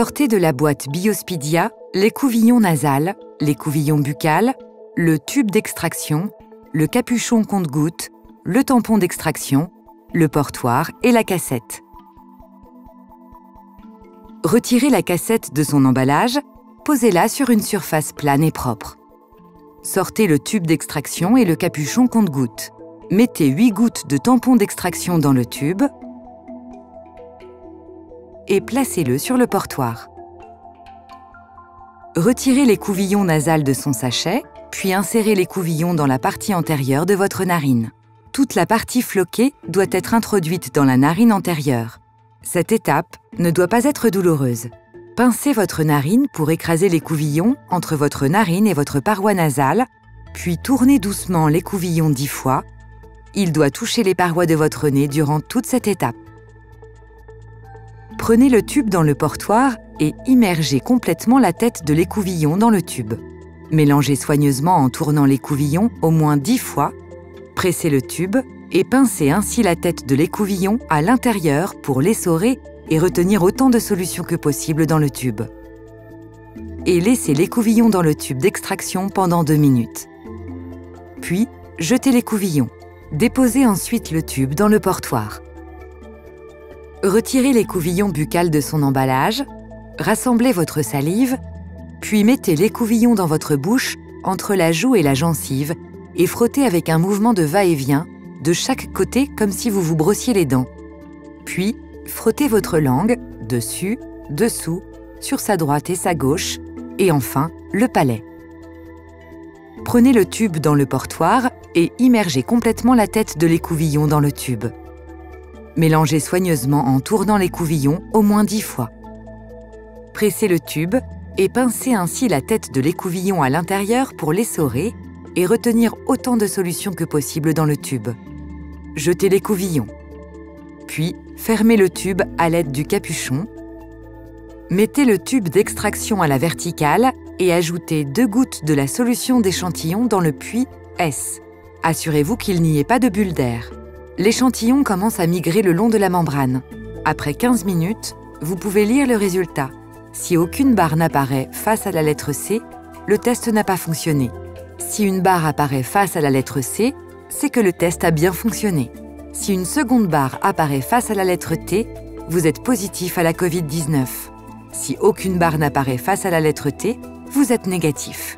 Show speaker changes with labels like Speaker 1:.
Speaker 1: Sortez de la boîte Biospidia l'écouvillon nasal, l'écouvillon buccal, le tube d'extraction, le capuchon compte-gouttes, le tampon d'extraction, le portoir et la cassette. Retirez la cassette de son emballage, posez-la sur une surface plane et propre. Sortez le tube d'extraction et le capuchon compte-gouttes. Mettez 8 gouttes de tampon d'extraction dans le tube et placez-le sur le portoir. Retirez l'écouvillon nasal de son sachet, puis insérez l'écouvillon dans la partie antérieure de votre narine. Toute la partie floquée doit être introduite dans la narine antérieure. Cette étape ne doit pas être douloureuse. Pincez votre narine pour écraser l'écouvillon entre votre narine et votre paroi nasale, puis tournez doucement l'écouvillon 10 fois. Il doit toucher les parois de votre nez durant toute cette étape. Prenez le tube dans le portoir et immergez complètement la tête de l'écouvillon dans le tube. Mélangez soigneusement en tournant l'écouvillon au moins 10 fois, pressez le tube et pincez ainsi la tête de l'écouvillon à l'intérieur pour l'essorer et retenir autant de solution que possible dans le tube. Et laissez l'écouvillon dans le tube d'extraction pendant 2 minutes. Puis, jetez l'écouvillon. Déposez ensuite le tube dans le portoir. Retirez l'écouvillon buccal de son emballage, rassemblez votre salive, puis mettez l'écouvillon dans votre bouche entre la joue et la gencive et frottez avec un mouvement de va-et-vient de chaque côté comme si vous vous brossiez les dents. Puis, frottez votre langue dessus, dessous, sur sa droite et sa gauche, et enfin, le palais. Prenez le tube dans le portoir et immergez complètement la tête de l'écouvillon dans le tube. Mélangez soigneusement en tournant l'écouvillon au moins 10 fois. Pressez le tube et pincez ainsi la tête de l'écouvillon à l'intérieur pour l'essorer et retenir autant de solution que possible dans le tube. Jetez l'écouvillon. Puis, fermez le tube à l'aide du capuchon. Mettez le tube d'extraction à la verticale et ajoutez 2 gouttes de la solution d'échantillon dans le puits S. Assurez-vous qu'il n'y ait pas de bulle d'air. L'échantillon commence à migrer le long de la membrane. Après 15 minutes, vous pouvez lire le résultat. Si aucune barre n'apparaît face à la lettre C, le test n'a pas fonctionné. Si une barre apparaît face à la lettre C, c'est que le test a bien fonctionné. Si une seconde barre apparaît face à la lettre T, vous êtes positif à la Covid-19. Si aucune barre n'apparaît face à la lettre T, vous êtes négatif.